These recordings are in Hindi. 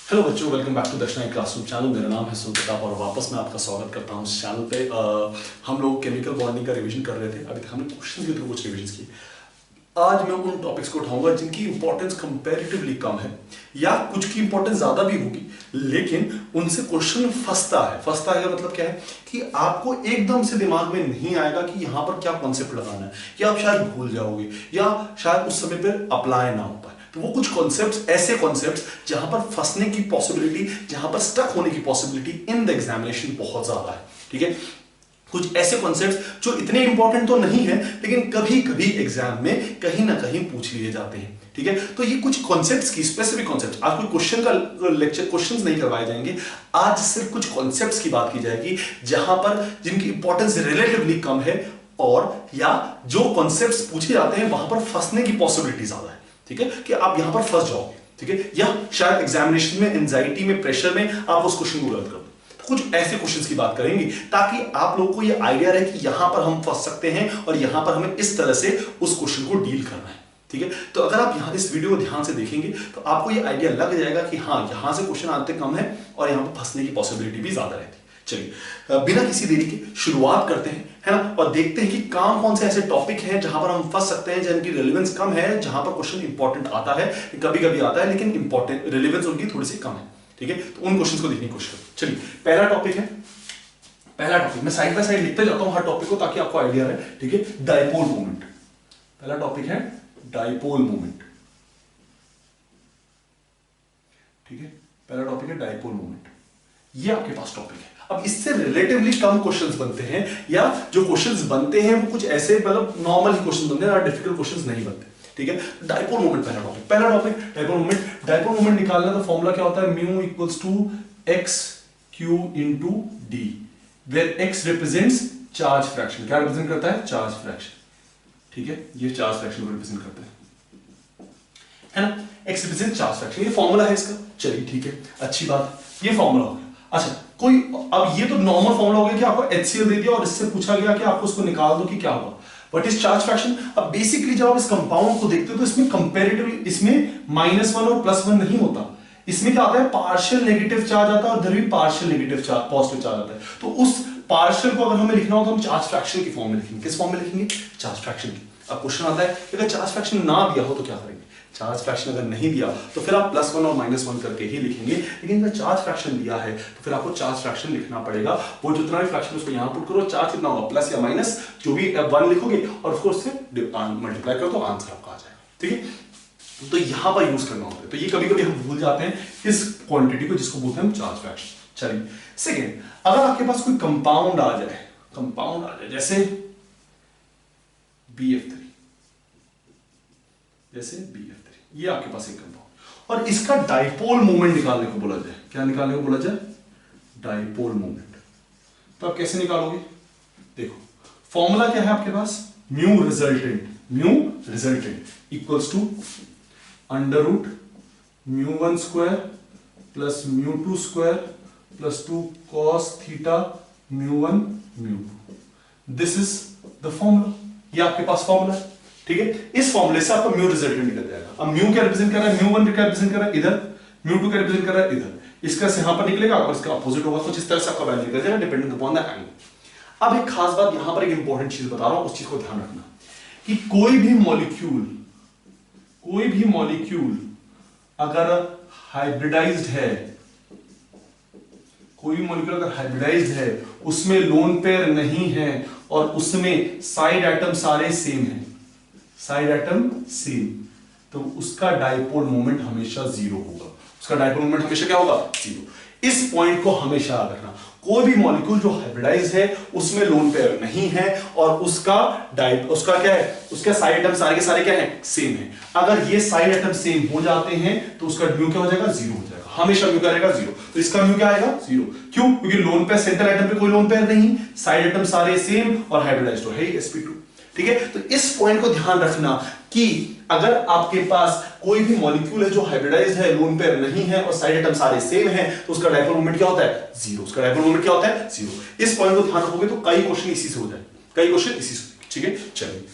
हेलो बच्चों, welcome back to Darshana classroom channel. मेरा नाम है सुन प्रताप और वापस मैं आपका स्वागत करता हूं इस चैनल पे। हम लोग केमिकल बॉन्डिंग का रिवीजन कर रहे थे। अभी तक हमने क्वेश्चंस के थ्रू कुछ रिवीजन किए। आज मैं उन टॉपिक्स को उठाऊंगा जिनकी इंपॉर्टेंस कंपैरेटिवली कम है या कुछ की इंपॉर्टेंस ज्यादा भी होगी, लेकिन उनसे क्वेश्चन फंसता है का मतलब क्या है कि आपको एकदम से दिमाग में नहीं आएगा कि यहां पर क्या कॉन्सेप्ट लगाना है, या आप शायद भूल जाओगे या शायद उस समय पर अप्लाई ना हो पाए। तो वो कुछ कॉन्सेप्ट्स, ऐसे कॉन्सेप्ट्स जहां पर फंसने की पॉसिबिलिटी, जहां पर स्टक होने की पॉसिबिलिटी इन द एग्जामिनेशन बहुत ज्यादा है। ठीक है, कुछ ऐसे कॉन्सेप्ट्स जो इतने इंपॉर्टेंट तो नहीं है लेकिन कभी कभी एग्जाम में कहीं ना कहीं पूछ लिए जाते हैं। ठीक है, तो ये कुछ कॉन्सेप्ट्स की स्पेसिफिक कॉन्सेप्ट्स, आज कोई क्वेश्चन का लेक्चर क्वेश्चंस नहीं करवाए जाएंगे। आज सिर्फ कुछ कॉन्सेप्ट्स की बात की जाएगी जहां पर जिनकी इंपॉर्टेंस रिलेटिवली कम है, और या जो कॉन्सेप्ट्स पूछे जाते हैं वहां पर फंसने की पॉसिबिलिटी ज्यादा है। ठीक है, कि आप यहां पर फंस जाओगे। ठीक है, या शायद एग्जामिनेशन में एंजाइटी में, प्रेशर में आप उस क्वेश्चन को गलत कर दो। कुछ ऐसे क्वेश्चंस की बात करेंगे ताकि आप लोगों को ये आइडिया रहे कि यहां पर हम फंस सकते हैं और यहां पर हमें इस तरह से उस क्वेश्चन को डील करना है। ठीक है, तो अगर आप यहां इस वीडियो को ध्यान से देखेंगे तो आपको ये आइडिया लग जाएगा कि हाँ, यहां से क्वेश्चन आते कम है और यहां पर फंसने की पॉसिबिलिटी भी ज्यादा रहती है। चलिए बिना किसी देरी के शुरुआत करते हैं, है ना, और देखते हैं कि कौन से ऐसे टॉपिक हैं जहां पर हम फंस सकते हैं, जिनकी रिलेवेंस कम है, जहां पर क्वेश्चन इंपॉर्टेंट आता है, कभी कभी आता है लेकिन इंपॉर्टेंट रिलेवेंस उनकी थोड़ी सी कम है। ठीक है, तो उन क्वेश्चंस को देखने की कोशिश करो। चलिए पहला टॉपिक मैं साइड बाय साइड लिखते जाता हूं हर टॉपिक को ताकि आपको आइडिया रहे। ठीक है, डाइपोल मोमेंट। पहला टॉपिक है डाइपोल मोमेंट। ठीक है, पहला टॉपिक है डाइपोल मोमेंट। ये आपके पास टॉपिक है। अब इससे रिलेटिवली कम क्वेश्चंस बनते हैं, या जो क्वेश्चंस बनते हैं वो कुछ ऐसे मतलब नॉर्मल ही क्वेश्चंस बनते हैं, डिफिकल्ट क्वेश्चंस नहीं बनते। ठीक है, डाइपोल मोमेंट पहला टॉपिक डाइपोल मोमेंट निकालना का फॉर्मूला क्या होता है? Mu equals to x q into d, where x represents charge fraction. क्या रिप्रेजेंट करता है? Charge fraction. ठीक है, ये चार्ज फ्रैक्शन को रिप्रेजेंट करता है ना, एक्स रिप्रेजेंट चार्ज फ्रैक्शन। ये फॉर्मूला है इसका। चलिए ठीक है, अच्छी बात, ये फॉर्मूला हो गया। अच्छा, कोई अब ये तो नॉर्मल फॉर्मूला हो गया कि आपको HCl दे दिया और इससे पूछा गया कि आपको उसको निकाल दो कि क्या होगा, व्हाट इज चार्ज फ्रैक्शन। अब बेसिकली जब आप इस कंपाउंड को देखते हो तो इसमें कंपैरेटिवली इसमें -1 और +1 नहीं होता। इसमें क्या आता है? पार्शियल नेगेटिव चार्ज आता है और इधर भी partial negative charge, positive charge आता है। तो उस पार्शियल को अगर हमें लिखना हो तो हम चार्ज फ्रैक्शन की फॉर्म में लिखेंगे। किस फॉर्म में लिखेंगे? चार्ज फ्रैक्शन की। अब क्वेश्चन आता है कि अगर चार्ज फ्रैक्शन ना दिया हो तो क्या करेंगे? चार्ज फ्रैक्शन अगर नहीं दिया तो फिर आप +1 और -1 करके ही लिखेंगे, लेकिन अगर चार्ज फ्रैक्शन दिया है तो फिर आपको चार्ज फ्रैक्शन लिखना पड़ेगा। वो जितना भी फ्रैक्शन उसको यहां पुट करो, चार्ज कितना होगा, प्लस या माइनस, जो भी 1 लिखोगे और उसको उससे मल्टीप्लाई करो तो आंसर आपका आ जाएगा। ठीक है, तो यहां पर यूज करना होता है। तो ये कभी कभी हम भूल जाते हैं इस क्वांटिटी को जिसको बोलते हैं चार्ज फ्रैक्शन। चलिए सेकेंड, अगर आपके पास कोई कंपाउंड आ जाए जैसे BF3, ये आपके पास एक कंपाउंड, और इसका डाइपोल मोमेंट निकालने को बोला जाए। क्या निकालने को बोला जाए? Dipole moment. तो आप कैसे निकालोगे? देखो फॉर्मूला क्या है आपके पास? Mu resultant equals to √μ1 square plus μ2 square plus 2 cos theta μ1 μ2। This is the formula. ये आपके पास फॉर्मूला है। ठीक है, इस फॉर्मूले से आपका म्यू रिजल्टेंट निकल जाएगा। अब म्यू क्या रिप्रेजेंट कर रहा है? μ1 क्या रिप्रेजेंट कर रहा है? इधर। μ2 क्या रिप्रेजेंट कर रहा है? इधर। इसका से यहां पर निकलेगा और इसका अपोजिट होगा, कुछ इस तरह से आपका वैल्यू निकल जाएगा डिपेंडिंग अपॉन द एंगल। अब एक खास बात यहां पर, एक इंपॉर्टेंट चीज बता रहा हूं, उस चीज को ध्यान रखना कि कोई भी मॉलिक्यूल अगर हाइब्रिडाइज्ड है, उसमें लोन पेयर नहीं है और उसमें साइड एटम सारे सेम है, तो उसका डाइपोल मोमेंट हमेशा 0 होगा। उसका डाइपोल मोमेंट हमेशा क्या होगा? 0। इस पॉइंट को हमेशा याद रखना। कोई भी मॉलिक्यूल जो हाइब्रिडाइज है उसमें लोन पेयर नहीं है और उसका क्या है? उसका साइड एटम सारे के सारे क्या है? सेम है। अगर ये साइड एटम सेम हो जाते हैं तो उसका म्यू क्या हो जाएगा? 0 हो जाएगा। हमेशा म्यू क्या रहेगा? 0। तो इसका म्यू क्या आएगा? 0। क्यों? क्योंकि लोन पेयर, सेंट्रल एटम पे कोई लोन पेयर नहीं, साइड एटम सारे सेम और हाइब्रिडाइज्ड तो है sp2। ठीक है, तो इस पॉइंट को ध्यान रखना कि अगर आपके पास कोई भी मॉलिक्यूल है जो हाइब्रिडाइज्ड है, लोन पेयर नहीं है और साइड एटम सारे सेम है, तो उसका डाइपोल मोमेंट क्या होता है? 0। उसका डाइपोल मोमेंट क्या होता है? 0। इस पॉइंट को ध्यान रखोगे तो कई क्वेश्चन इसी से हो जाए, ठीक है। चलिए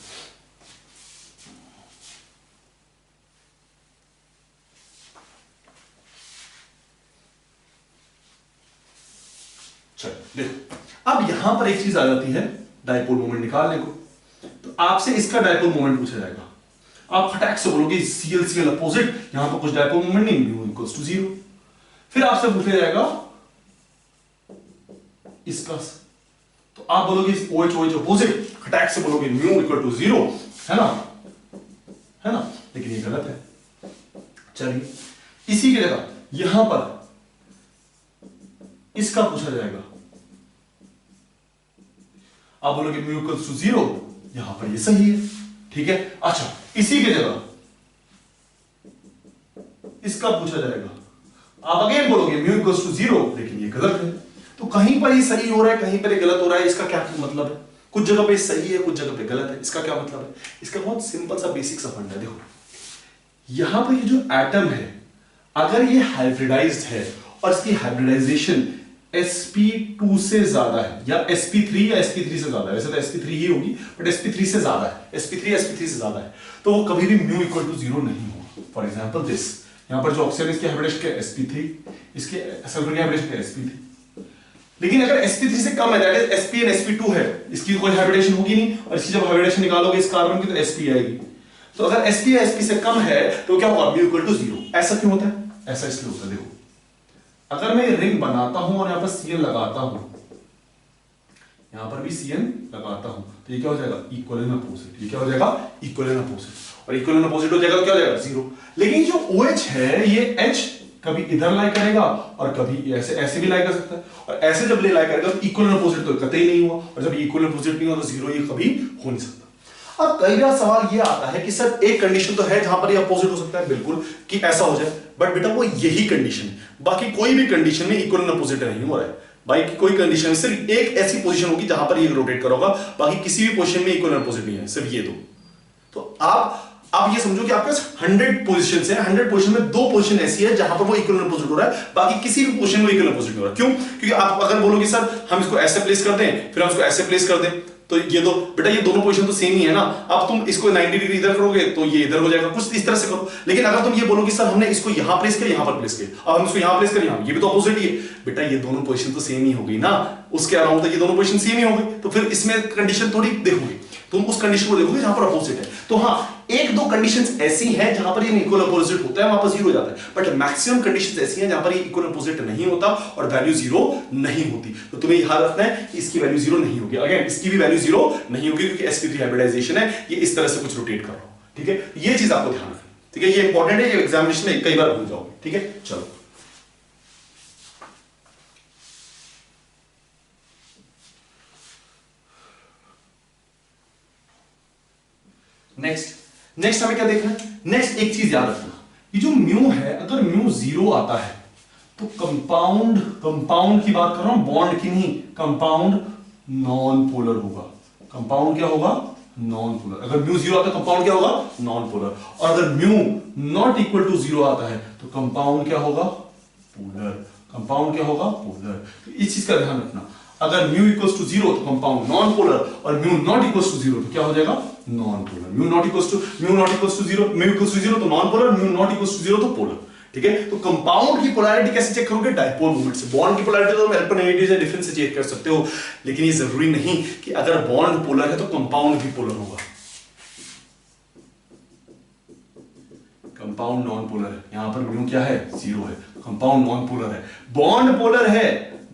चलो देखो, अब यहां पर एक चीज आ जाती है, डायपोल मोमेंट निकालने को। तो आपसे इसका डायपोल मोमेंट पूछा जाएगा, आप फटाक से बोलोगे सीएल सीएल अपोजिट, यहां पर कुछ डायपोल मोमेंट नहीं, म्यू इक्वल्स टू 0। फिर आपसे पूछा जाएगा इसका, तो आप बोलोगे OH OH अपोजिट, फटाक से बोलोगे म्यू इक्वल टू 0, है ना, है ना, लेकिन ये गलत है। चलिए इसी की जगह यहां पर इसका पूछा जाएगा, आप बोलोगे म्यू इक्वल्स टू 0, यहां पर ये सही है, ठीक है। अच्छा, इसी की जगह इसका पूछा जाएगा, आप अगेन बोलोगे म्यू इक्वल्स टू 0, लेकिन ये गलत है। तो कहीं पर ये सही हो रहा है, कहीं पर ये गलत हो रहा है, इसका क्या मतलब है? कुछ जगह पे सही है, कुछ जगह पे गलत है, इसका क्या मतलब है? इसका बहुत सिंपल सा बेसिक सा फंडा है। देखो यहां पर ये जो एटम है, अगर ये हाइब्रिडाइज्ड है और इसकी हाइब्रिडाइजेशन sp2 से ज्यादा है, या sp3 या sp3 से ज्यादा है, वैसे तो sp3 ही होगी, बट sp3 से ज्यादा है, sp3 से ज्यादा है, तो वो कभी भी म्यू इक्वल टू 0 नहीं होगा। फॉर एग्जांपल दिस, यहां पर जो ऑक्सीजन इसकी हाइब्रिडेशन क्या है sp3, इसके सल्फर की हाइब्रिडेशन क्या है sp3। लेकिन अगर sp3 से कम है, that is sp and sp2 है, इसकी कोई हाइब्रिडेशन होगी नहीं, और इसकी जब हाइब्रिडेशन निकालोगे इस कार्बन की, तो sp आएगी। तो अगर sp या sp से कम है तो क्या होगा? Mu equal to 0। ऐसा क्यों होता है? ऐसा इसलिए होता है, देखो अगर मैं रिंग बनाता हूं और यहां पर Cn लगाता हूं, यहां पर भी Cn लगाता हूं, तो ये क्या हो जाएगा? Equal and opposite. ये क्या हो जाएगा? इक्वल एंड अपोजिट, और इक्वल एंड अपोजिट हो जाएगा तो क्या हो जाएगा? 0। लेकिन जो OH है, ये H कभी इधर लाई करेगा और कभी ऐसे ऐसे भी लाई कर सकता है, और ऐसे जब लाई करेगा तो इक्वल एंड अपोजिट तो कतई नहीं हुआ, और जब इक्वल एंड अपोजिट नहीं हुआ तो 0 ये कभी हो नहीं सकता। अब कई बार सवाल ये आता है कि सर एक कंडीशन तो है जहां पर ये अपोजिट हो सकता है, बिल्कुल कि ऐसा हो जाए, बट बेटा वो यही कंडीशन है, बाकी कोई भी कंडीशन में इक्वल एंड अपोजिट नहीं हो रहा है। भाई कोई कंडीशन में सिर्फ एक ऐसी पोजीशन होगी जहां पर ये रोटेट करोगा, बाकी किसी भी पोजीशन में इक्वल एंड अपोजिट नहीं है, सिर्फ ये दो। तो आप ये समझो कि आपके पास 100 पोजीशंस हैं, 100 पोजीशन में 2 पोजीशन ऐसी है जहां पर वो इक्वल एंड अपोजिट हो रहा है, बाकी किसी भी पोजीशन में इक्वल एंड अपोजिट नहीं हो रहा। क्यों? क्योंकि आप अगर बोलोगे सर हम इसको ऐसे प्लेस कर दें, फिर हम इसको ऐसे प्लेस कर दें, तो ये दो बेटा ये दोनों पोजीशन तो सेम ही है ना। अब तुम इसको 90 डिग्री इधर करोगे तो ये इधर हो जाएगा, कुछ इस तरह से करो। लेकिन अगर तुम ये बोलोगे सर हमने इसको यहां प्लेस किया, यहां पर प्लेस किया, अब हम इसको यहां प्लेस करें, यहां, ये भी तो अपोजिट ही है। बेटा ये दोनों पोजीशन तो सेम ही हो गई ना, उसके अराउंड तो ये दोनों पोजीशन सेम ही हो गई, तो फिर इसमें कंडीशन थोड़ी देखोगे, तुम उस कंडीशन को देखोगे जहां पर अपोजिट है। तो हाँ, एक दो कंडीशंस ऐसी हैं जहां पर ये इक्वल अपोजिट होता है, वहां पर 0 हो जाता है, बट मैक्सिमम कंडीशंस ऐसी हैं जहां पर ये इक्वल अपोजिट नहीं होता और वैल्यू 0 नहीं होती। तो तुम्हें याद रखना है कि इसकी वैल्यू 0 नहीं होगी, अगेन इसकी भी वैल्यू 0 नहीं होगी, क्योंकि sp3 हाइब्रिडाइजेशन है, ये इस तरह से कुछ रोटेट कर रहा हूं, ठीक है। ये चीज आपको ध्यान रखना, ठीक है, ये इंपॉर्टेंट है, ये एग्जामिनेशन में कई बार भूल जाओगे, ठीक है। चलो नेक्स्ट हमें क्या देखना है? नेक्स्ट एक चीज याद रखना, ये जो म्यू है, अगर म्यू 0 आता है तो कंपाउंड की बात कर रहा हूं, बॉन्ड की नहीं, कंपाउंड नॉन पोलर होगा। कंपाउंड क्या होगा? Non polar. अगर म्यू 0 आता है कंपाउंड क्या होगा? Non polar. और अगर म्यू नॉट इक्वल टू 0 आता है तो कंपाउंड क्या होगा? पोलर। कंपाउंड क्या होगा? पोलर। तो इस चीज का ध्यान रखना, अगर म्यू इक्वल्स टू 0 तो कंपाउंड नॉन पोलर, और म्यू नॉट इक्वल्स टू 0 तो क्या हो जाएगा? Non polar. Mu not equals to 0, mu equals to 0 तो non polar, mu not equals to 0 तो पोलर, ठीक है। तो कंपाउंड की पोलैरिटी कैसे चेक करोगे? डायपोल मोमेंट से। बॉन्ड की पोलैरिटी तो तुम इलेक्ट्रोनेगेटिव से डिफरेंस से चेक कर सकते हो, लेकिन ये जरूरी नहीं कि अगर बॉन्ड पोलर है तो कंपाउंड भी पोलर होगा। कंपाउंड नॉन पोलर है, यहां पर म्यू क्या है? 0 है, कंपाउंड नॉन पोलर है। बॉन्ड पोलर है,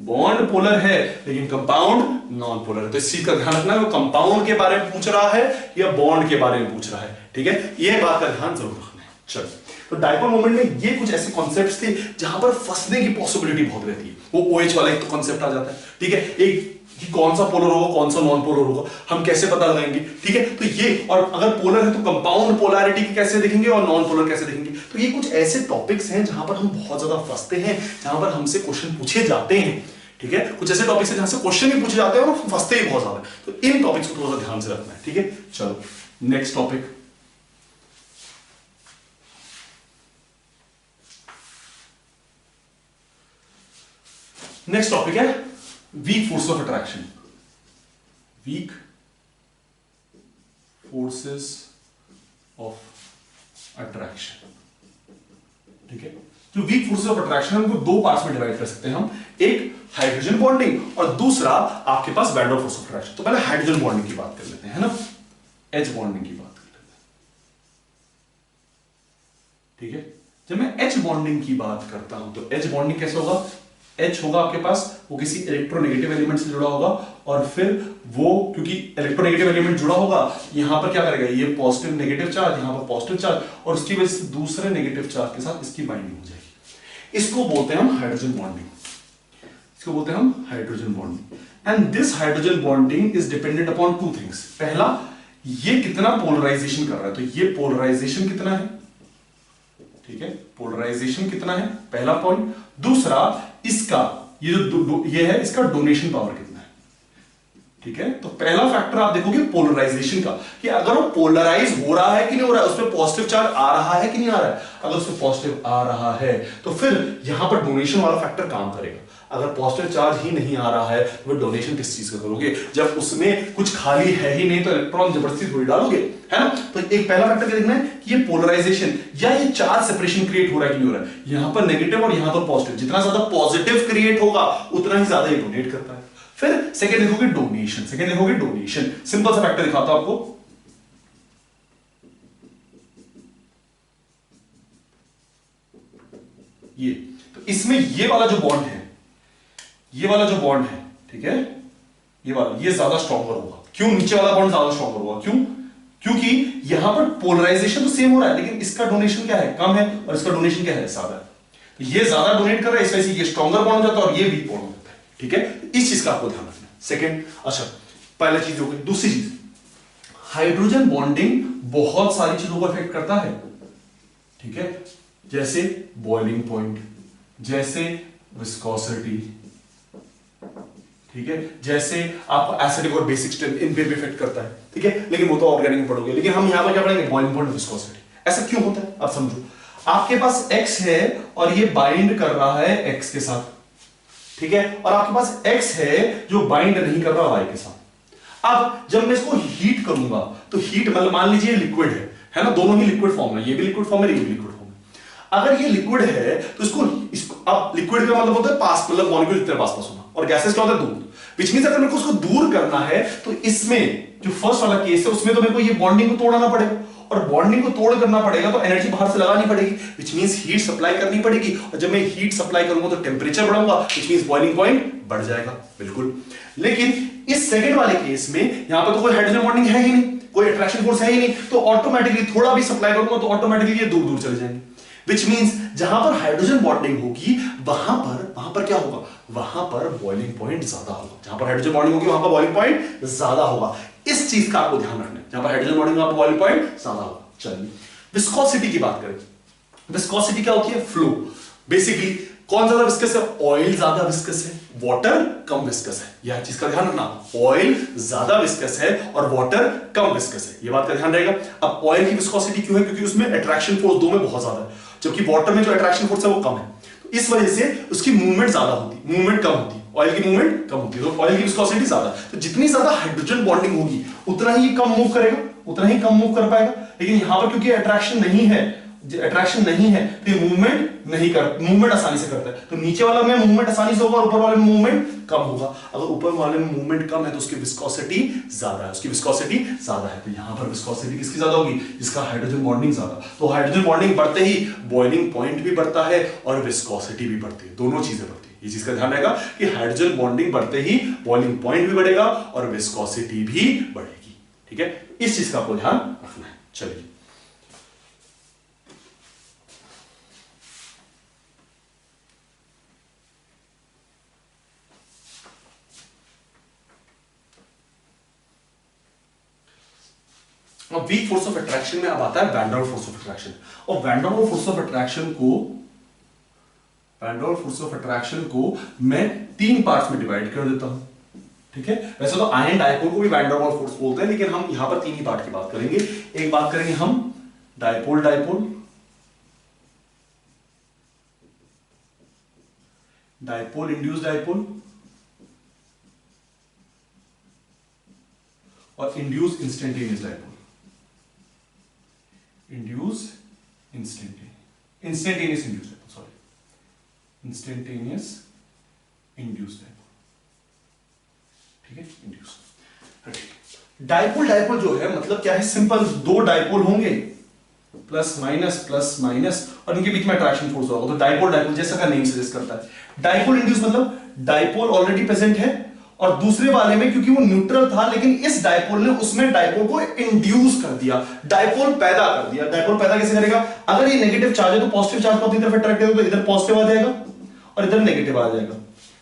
बॉन्ड पोलर है, लेकिन कंपाउंड नॉन पोलर है। तो इस चीज का ध्यान रखना, वो कंपाउंड के बारे में पूछ रहा है या बॉन्ड के बारे में पूछ रहा है, ठीक है। ये बात का ध्यान जरूर रखना है। चलो, तो डायपोल मोमेंट में ये कुछ ऐसे कॉन्सेप्ट्स थे जहां पर फंसने की पॉसिबिलिटी बहुत रहती है। वो OH वाला एक तो कॉन्सेप्ट आ जाता है, ठीक है, एक कि कौन सा पोलर होगा कौन सा नॉन पोलर होगा, हम कैसे पता लगाएंगे, ठीक है। तो ये, और अगर पोलर है तो कंपाउंड पोलैरिटी की कैसे देखेंगे और नॉन पोलर कैसे देखेंगे। तो ये कुछ ऐसे टॉपिक्स हैं जहां पर हम बहुत ज्यादा फंसते हैं, जहां पर हमसे क्वेश्चन पूछे जाते हैं, ठीक है। कुछ ऐसे टॉपिक्स हैं जहां से क्वेश्चन भी पूछे जाते हैं और फंसते ही बहुत ज्यादा। तो इन टॉपिक्स को थोड़ा सा ध्यान से रखना है, ठीक है। चलो नेक्स्ट टॉपिक, नेक्स्ट टॉपिक है weak force of attraction. Weak forces of attraction, ठीक है। जो वीक फोर्सेस ऑफ अट्रैक्शन है उनको दो पार्ट्स में डिवाइड कर सकते हैं हम, एक हाइड्रोजन बॉन्डिंग और दूसरा आपके पास van der force of attraction. तो पहले हाइड्रोजन बॉन्डिंग की बात कर लेते हैं, है ना, एच बॉन्डिंग की बात कर लेते हैं। ठीक है, जब मैं एच बॉन्डिंग की बात करता हूं तो एच बॉन्डिंग कैसे होगा, एच होगा आपके पास वो किसी इलेक्ट्रोनेगेटिव एलिमेंट से जुड़ा होगा और फिर वो क्योंकि इलेक्ट्रोनेगेटिव एलिमेंट जुड़ा होगा यहां पर क्या करेगा, ये पॉजिटिव नेगेटिव चार्ज, यहां पर पॉजिटिव चार्ज और उसकी वजह से दूसरे नेगेटिव चार्ज के साथ इसकी बाइंडिंग हो जाएगी। इसको बोलते हैं हम हाइड्रोजन बॉन्डिंग, इसको बोलते हैं हम hydrogen bonding. And this hydrogen bonding is dependent upon two things. पहला, ये कितना पोलराइजेशन कर रहा है, तो ये पोलराइजेशन कितना है, ठीक है, पोलराइजेशन कितना है, पहला पॉइंट। दूसरा, इसका ये जो ये है इसका डोनेशन पावर कितना है, ठीक है। तो पहला फैक्टर आप देखोगे पोलराइजेशन का, कि अगर वो पोलराइज हो रहा है कि नहीं हो रहा है, उसमें पॉजिटिव चार्ज आ रहा है कि नहीं आ रहा है। अगर उसमें पॉजिटिव आ रहा है तो फिर यहां पर डोनेशन वाला फैक्टर काम करेगा। अगर पॉजिटिव चार्ज ही नहीं आ रहा है तो डोनेशन किस चीज का करोगे, जब उसमें कुछ खाली है ही नहीं तो इलेक्ट्रॉन जबरदस्ती थोड़ी डालोगे, है ना। तो एक पहला फैक्टर क्या देखना है कि ये पोलराइजेशन या ये चार्ज सेपरेशन क्रिएट हो रहा है कि नहीं हो रहा है। यहां पर नेगेटिव और यहां पर पॉजिटिव, जितना ज्यादा पॉजिटिव क्रिएट होगा उतना ही ज्यादा ये डोनेट करता है। फिर सेकंड देखोगे डोनेशन, सेकंड देखोगे डोनेशन। सिंपल सा फैक्टर दिखाता हूं आपको, ये तो इसमें ये वाला जो बॉन्ड है, ये वाला जो बॉन्ड है, ठीक है, ये वाला, ये ज्यादा स्ट्रॉन्गर होगा। क्यों, नीचे वाला बॉन्ड ज्यादा स्ट्रॉन्गर होगा, क्यों, क्योंकि यहां पर पोलराइजेशन तो सेम हो रहा है लेकिन इसका डोनेशन क्या है, कम है, और इसका डोनेशन क्या है, ज्यादा है। तो ये ज्यादा डोनेट कर रहा है, इस वजह से ये स्ट्रॉन्गर बॉन्ड हो जाता है और ये वीक बॉन्ड हो जाता है, ठीक है। इस चीज का आपको ध्यान रखना है। सेकेंड, अच्छा पहला चीज हो गई। दूसरी चीज, हाइड्रोजन बॉन्डिंग बहुत सारी चीजों को अफेक्ट करता है, ठीक है, जैसे बॉइलिंग पॉइंट, जैसे विस्कोसिटी, ठीक है, जैसे आपको एसिडिक और बेसिक स्ट्रेंथ, इन पे भी इफेक्ट करता है, ठीक है। लेकिन वो तो ऑर्गेनिक में पढ़ोगे, लेकिन हम यहां पर क्या पढ़ेंगे, बॉइलिंग पॉइंट, विस्कोसिटी। ऐसा क्यों होता है आप समझो, आपके पास x है और ये बाइंड कर रहा है x के साथ, ठीक है, और आपके पास x है जो बाइंड नहीं कर रहा y के साथ। अब जब मैं इसको हीट करूंगा तो हीट मतलब मान लीजिए लिक्विड है ना, दोनों ही लिक्विड फॉर्म है, ये भी लिक्विड फॉर्म है, ये भी लिक्विड फॉर्म है। अगर ये लिक्विड है तो इसको अब लिक्विड का मतलब होता है पास, मतलब मॉलिक्यूल इतने पास पास होना, और गैसेस का होता है दूर। विच मींस अगर मेरे को उसको दूर करना है तो इसमें जो फर्स्ट वाला केस है उसमें तो मेरे को ये बॉन्डिंग को तोड़ना पड़ेगा, और बॉन्डिंग को तोड़ करना पड़ेगा तो एनर्जी बाहर से लगानी पड़ेगी, विच मींस हीट सप्लाई करनी पड़ेगी। और जब मैं हीट सप्लाई करूंगा तो टेंपरेचर बढ़ाऊंगा, विच मींस बॉइलिंग पॉइंट बढ़ जाएगा, बिल्कुल। लेकिन इस सेकंड वाले केस में यहां पर तो कोई हाइड्रोजन बॉन्डिंग है ही नहीं, कोई अट्रैक्शन फोर्स है ही नहीं, तो ऑटोमेटिकली थोड़ा भी सप्लाई करूंगा तो ऑटोमेटिकली ये दूर दूर चले जाएंगे। विच मींस जहां पर हाइड्रोजन बॉन्डिंग होगी वहां पर क्या होगा, वहां पर बॉइलिंग पॉइंट ज्यादा होगा। जहां पर हाइड्रोजन बॉन्डिंग होगी वहां पर बॉइलिंग पॉइंट ज्यादा होगा। इस चीज का आपको ध्यान रखना है, जहां पर हाइड्रोजन बॉन्डिंग वहां पर बॉइलिंग पॉइंट ज्यादा होगा। चलिए विस्कोसिटी की बात करें। विस्कोसिटी क्या होती है, फ्लो। बेसिकली कौन ज्यादा विस्कस है, ऑयल ज्यादा विस्कस है, वाटर कम विस्कस है। यह चीज का ध्यान रखना, ऑयल ज्यादा विस्कस है और वाटर कम विस्कस है, यह बात का ध्यान रहेगा। अब ऑयल की विस्कोसिटी क्यों है, क्योंकि उसमें अट्रैक्शन फोर्स दो में बहुत ज्यादा है, जबकि वाटर में जो अट्रैक्शन फोर्स है वो कम है, तो इस वजह से उसकी मूवमेंट ज्यादा होती, मूवमेंट कम होती, ऑयल की मूवमेंट कम होती है, तो ऑयल की विस्कोसिटी ज्यादा। तो जितनी ज्यादा हाइड्रोजन बॉन्डिंग होगी उतना ही कम मूव करेगा, उतना ही कम मूव कर पाएगा। लेकिन यहां पर क्योंकि अट्रैक्शन नहीं है, अट्रैक्शन नहीं है तो ये मूवमेंट आसानी से करता है। तो नीचे वाला में मूवमेंट आसानी से होगा और ऊपर वाले में मूवमेंट कम होगा। अगर ऊपर वाले में मूवमेंट कम है तो उसकी विस्कोसिटी ज्यादा है, उसकी विस्कोसिटी ज्यादा है। तो यहां पर विस्कोसिटी किसकी ज्यादा होगी, जिसका हाइड्रोजन बॉन्डिंग ज्यादा। तो हाइड्रोजन बॉन्डिंग बढ़ते ही बॉइलिंग पॉइंट भी बढ़ता है और विस्कोसिटी भी बढ़ती है, दोनों चीजें बढ़ती है। ये चीज का ध्यान रहेगा कि हाइड्रोजन बॉन्डिंग बढ़ते ही बॉइलिंग पॉइंट भी बढ़ेगा और विस्कोसिटी भी बढ़ेगी, ठीक है। इस चीज का आपको ध्यान रखना है। चलिए वीक फोर्स ऑफ अट्रैक्शन में अब आता है van der force of attraction. और van der force of attraction को मैं तीन पार्ट्स में डिवाइड कर देता हूं, ठीक है। वैसे तो आयन डायपोल को भी वैन डर फोर्स बोलते हैं, लेकिन हम यहां पर तीन ही पार्ट की बात करेंगे। एक बात करेंगे हम dipole dipole, dipole induce dipole और induce instantaneous dipole. Induce instantaneous induce dipole, sorry, instantaneous induce dipole, ठीक है, इंड्यूस। डायपोल डायपोल जो है मतलब क्या है, सिंपल दो डायपोल होंगे प्लस माइनस और इनके बीच में अट्रैक्शन फोर्स होगा, तो डायपोल डायपोल जैसा का नेम सजेस्ट करता है। डायपोल इंड्यूस मतलब डायपोल ऑलरेडी प्रेजेंट है और दूसरे वाले में क्योंकि वो न्यूट्रल था, लेकिन इस डायपोल ने उसमें डायपोल को इंड्यूस कर दिया, डायपोल पैदा कर दिया। डायपोल पैदा कैसे करेगा, अगर ये नेगेटिव चार्ज है तो पॉजिटिव चार्ज को अपनी तरफ अट्रैक्ट करेगा, तो इधर पॉजिटिव आ जाएगा और इधर नेगेटिव आ जाएगा,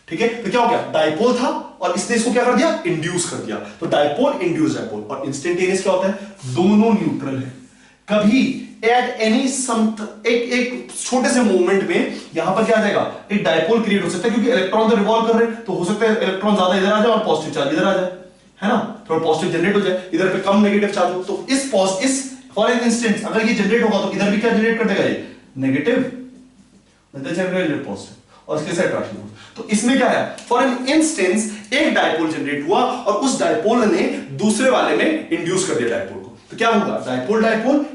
ठीक है। तो क्या हो गया, डायपोल था और इसने इसको क्या कर दिया, इंड्यूस कर दिया। तो डायपोल इंड्यूस डायपोल। और इंस्टेंटेनियस क्या होता है, दोनों न्यूट्रल है। कभी एट एनी एक छोटे से मूवमेंट में यहां पर क्या आ जाएगा, एक डायपोल क्रिएट हो सकता है, क्योंकि इलेक्ट्रॉन तो रिवॉल्व कर रहे हैं, तो हो सकता है इलेक्ट्रॉन ज्यादा इधर आ जाए और पॉजिटिव चार्ज इधर आ जाए, है ना, थोड़ा पॉजिटिव जनरेट हो जाए, इधर पे कम नेगेटिव चार्ज हो। तो इस फॉर एन इंस्टेंस अगर ये जनरेट होगा तो इधर भी क्या जनरेट कर देगा, ये नेगेटिव, इधर जनरेट पॉजिटिव, और इसके साथ अट्रैक्शन फोर्स। तो इसमें क्या है, फॉर एन इंस्टेंस एक डायपोल जनरेट हुआ और उस डायपोल ने दूसरे वाले में इंड्यूस कर दिया डायपोल को, तो क्या होगा, dipole dipole,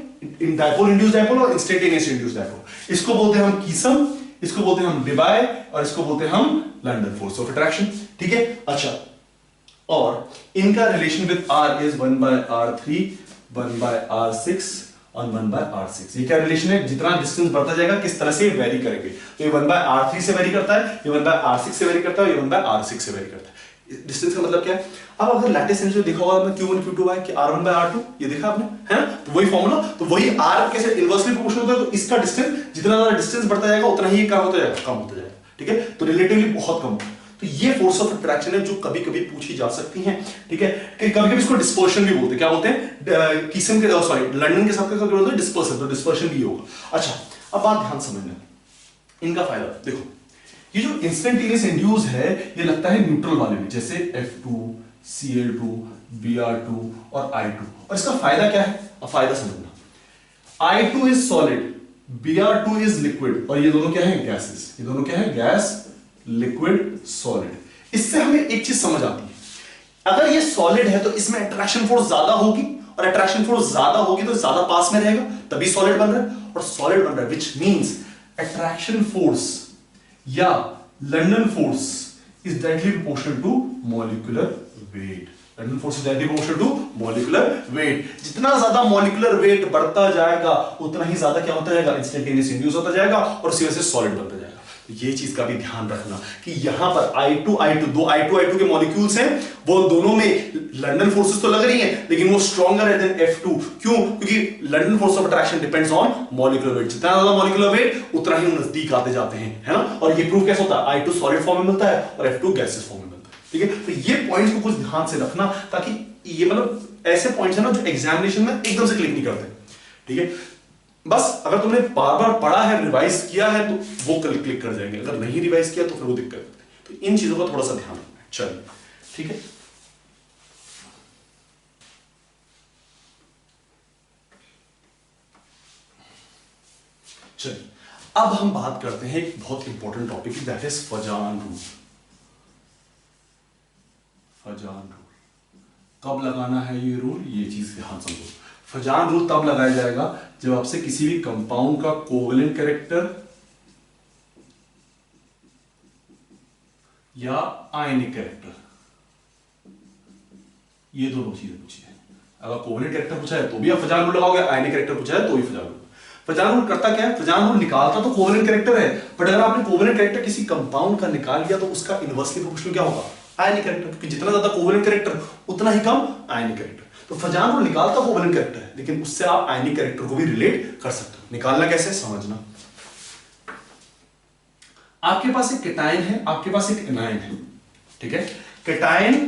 dipole induce dipole और इंस्टेंटेनियस इंड्यूस डायपोल। इसको बोलते हैं हम कीसम, इसको बोलते हैं हम डिबाय और इसको बोलते हैं हम लंडन फोर्स ऑफ अट्रैक्शन, ठीक है। अच्छा, और इनका relation with R is 1/R3, 1/R6 और 1/R6। ये क्या रिलेशन है, जितना डिस्टेंस बढ़ता जाएगा किस तरह से वेरी करेंगे, तो ये 1/R3 से वेरी करता है, ये 1/R6 से वेरी करता है, ये 1/R6 से वेरी करता है। डिस्टेंस का मतलब क्या है, अब अगर लैटिस सेंस में देखा होगा आपने Q1 Q2 है कि R1/R2, ये देखा आपने, है ना, तो वही फॉर्मूला, तो वही R कैसे इनवर्सली प्रोपोर्शनल होता है, तो इसका डिस्टेंस जितना ज्यादा डिस्टेंस बढ़ता जाएगा उतना ही क्या होता जाएगा, कम होता जाएगा, ठीक है। तो रिलेटिवली बहुत कम। तो ये फोर्स ऑफ अट्रैक्शन है जो कभी कभी पूछी जा सकती है, ठीक है। कभी कभी इसको डिस्पर्शन भी बोलते हैं, क्या बोलते हैं, कीसम के सॉरी लंडन के साथ क्या बोलते हैं, डिस्पर्सन, तो डिस्पर्शन भी होगा। अच्छा, अब बात ध्यान समझना, इनका फायदा देखो, ये जो इंस्टेंटेनियस इंड्यूस है ये लगता है न्यूट्रल वाले में, जैसे F2, Cl2, Br2 और I2। और इसका फायदा क्या है, अब फायदा समझना, I2 is solid, Br2 is liquid, और ये दोनों क्या है, गैसेस। ये दोनों क्या है, गैस, लिक्विड, सॉलिड। इससे हमें एक चीज समझ आती है, अगर ये सॉलिड है तो इसमें अट्रैक्शन फोर्स ज्यादा होगी, और अट्रैक्शन फोर्स ज्यादा होगी तो ज्यादा पास में रहेगा, तभी सॉलिड बन रहा है, और सॉलिड बन रहा है, विच मींस अट्रैक्शन फोर्स या London force is directly proportional to molecular weight. London force is directly proportional to molecular weight. जितना ज्यादा molecular weight बढ़ता जाएगा उतना ही ज्यादा क्या होता जाएगा, इंस्टेंटेनियस इंड्यूस होता जाएगा और उसी वजह से सॉलिड बनता जाएगा। ये चीज का भी ध्यान रखना कि यहां पर I2 दो I2 के मॉलिक्यूल्स हैं, वो दोनों में लंडन फोर्सेस तो लग रही हैं, लेकिन वो स्ट्रॉन्गर है देन F2। क्यों, क्योंकि London force of attraction depends on molecular weight, जितना ज्यादा मॉलिक्यूलर वेट उतना ही नजदीक आते जाते हैं, है ना। और ये प्रूफ कैसे होता है, I2 सॉलिड फॉर्म में मिलता है और F2 गैसेस फॉर्म में मिलता है, ठीक है। तो ये पॉइंट्स को कुछ ध्यान से रखना, ताकि ये मतलब ऐसे पॉइंट्स है ना जो एग्जामिनेशन में एकदम से क्लिक नहीं करते, ठीक है। बस अगर तुमने बार बार पढ़ा है, रिवाइज किया है तो वो क्लिक कर जाएंगे, अगर नहीं रिवाइज किया तो फिर वो दिक्कत है। तो इन चीजों का थोड़ा सा ध्यान रखना है, चलिए, ठीक है। चलिए, अब हम बात करते हैं एक बहुत important topic, that is Fajans rule. Fajans rule कब लगाना है ये रूल, ये चीज ध्यान समझो। फजान रूल तब लगाया जाएगा जब आपसे किसी भी कंपाउंड का कोवेलेंट कैरेक्टर या आयनिक कैरेक्टर, ये दोनों चीजें पूछी है। अगर कोवेलेंट कैरेक्टर पूछा है तो भी आप फजान रूल लगाओगे, आयनिक कैरेक्टर पूछा है तो भी फजान रूल। फजान रूल करता क्या है, फजान रूल निकालता तो कोवेलेंट कैरेक्टर है, बट अगर आपने कोवेलेंट कैरेक्टर किसी कंपाउंड का निकाल लिया तो उसका इनवर्सली प्रोपोर्शनल क्या होगा, आयनिक कैरेक्टर, क्योंकि जितना ज्यादा कोवेलेंट कैरेक्टर उतना ही कम आयनिक कैरेक्टर। तो फजान रूल निकालता कोवेलेंट कैरेक्टर है, लेकिन उससे आप आयनिक कैरेक्टर को भी रिलेट कर सकते हो। निकालना कैसे, समझना। आपके पास एक केटायन है, आपके पास एक एनायन है, ठीक है। केटायन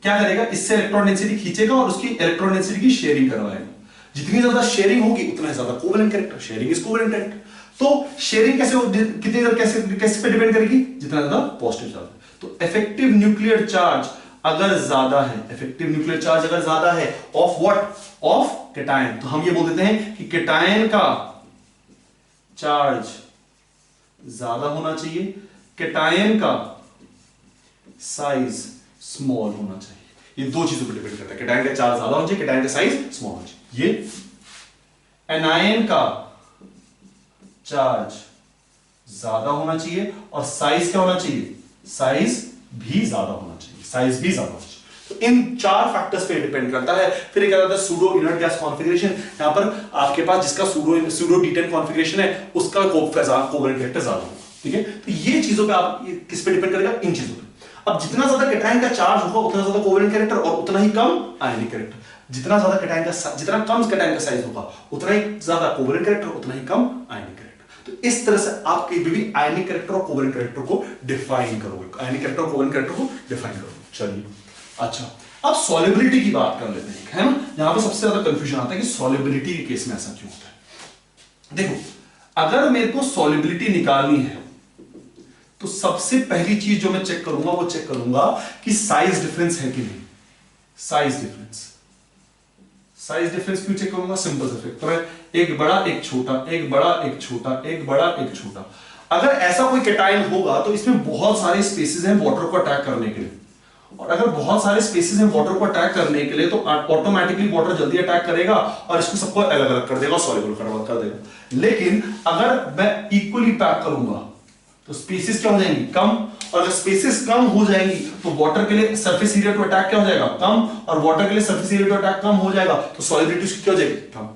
क्या करेगा, इससे इलेक्ट्रॉन डेंसिटी खींचेगा और उसकी इलेक्ट्रॉन डेंसिटी की शेयरिंग करवाएगा। जितनी ज्यादा शेयरिंग होगी उतना ज्यादा covalent character, sharing is covalent character. तो शेयरिंग कैसे, कितनी ज्यादा कैसे पे डिपेंड करेगी, जितना ज्यादा पॉजिटिव चार्ज। तो इफेक्टिव न्यूक्लियर चार्ज अगर ज्यादा है, इफेक्टिव न्यूक्लियर चार्ज अगर ज्यादा है ऑफ व्हाट, ऑफ केटायन, तो हम ये बोल देते हैं कि केटायन का चार्ज ज्यादा होना चाहिए, केटायन का साइज स्मॉल होना चाहिए। ये दो चीजों पर डिपेंड करता है, केटायन का चार्ज ज्यादा होना चाहिए, केटायन का साइज स्मॉल होना चाहिए। ये एनायन का चार्ज ज्यादा होना चाहिए और साइज क्या होना चाहिए, साइज भी ज्यादा होना चाहिए, साइज भी ज्यादा होना चाहिए। तो इन 4 फैक्टर्स पे डिपेंड करता है। फिर एक आता है सूडो इनर्ट गैस कॉन्फ़िगरेशन। यहां पर आपके पास जिसका सूडो D10 कॉन्फ़िगरेशन है उसका कोवेलेंट कैरेक्टर ज्यादा होगा, ठीक है। तो ये चीजों पे आप किस पे डिपेंड करेगा, इन चीजों पे। अब जितना ज्यादा कैटायन का चार्ज होगा उतना ज्यादा कोवेलेंट कैरेक्टर और उतना ही कम आयनिक कैरेक्टर। जितना ज्यादा कैटायन का जितना कम कैटायन का साइज होगा उतना ही ज्यादा कोवेलेंट कैरेक्टर, उतना ही कम आयनिक कैरेक्टर। तो इस तरह से आप कहीं भी आयनिक कैरेक्टर और कोवेलेंट कैरेक्टर को डिफाइन करोगे, आयनिक कैरेक्टर और कोवेलेंट कैरेक्टर को डिफाइन करोगे। चलिए अच्छा, अब सॉल्युबिलिटी की बात कर लेते हैं, है ना। यहां पर सबसे ज्यादा कंफ्यूजन आता है कि सॉल्युबिलिटी के केस में ऐसा क्यों होता है। देखो, अगर मेरे को सॉल्युबिलिटी निकालनी है तो सबसे पहली चीज जो मैं चेक करूंगा वो चेक करूंगा कि साइज डिफरेंस है कि नहीं। साइज डिफरेंस, साइज डिफरेंस क्यों चेक करूंगा, सिंपल सा फैक्टर है, एक बड़ा एक छोटा, एक बड़ा एक छोटा, एक बड़ा एक छोटा। अगर ऐसा कोई कैटायन होगा तो इसमें बहुत सारे स्पेसेस हैं वाटर को अटैक करने के लिए, और अगर बहुत सारे स्पेसेस हैं वाटर को अटैक करने के लिए तो ऑटोमेटिकली वाटर जल्दी अटैक करेगा और इसको सबको अलग अलग कर देगा, सॉल्युबल कर देगा। लेकिन अगर मैं इक्वली पैक करूंगा तो स्पेसेस क्या हो जाएंगी, कम, और अगर स्पेसेस कम हो जाएंगी तो वाटर के लिए सरफेस एरिया टू अटैक क्या हो जाएगा, कम, और वाटर के लिए सरफेस एरिया टू अटैक कम हो जाएगा, तो सॉल्युबिलिटी उसकी क्या हो जाएगी, कम।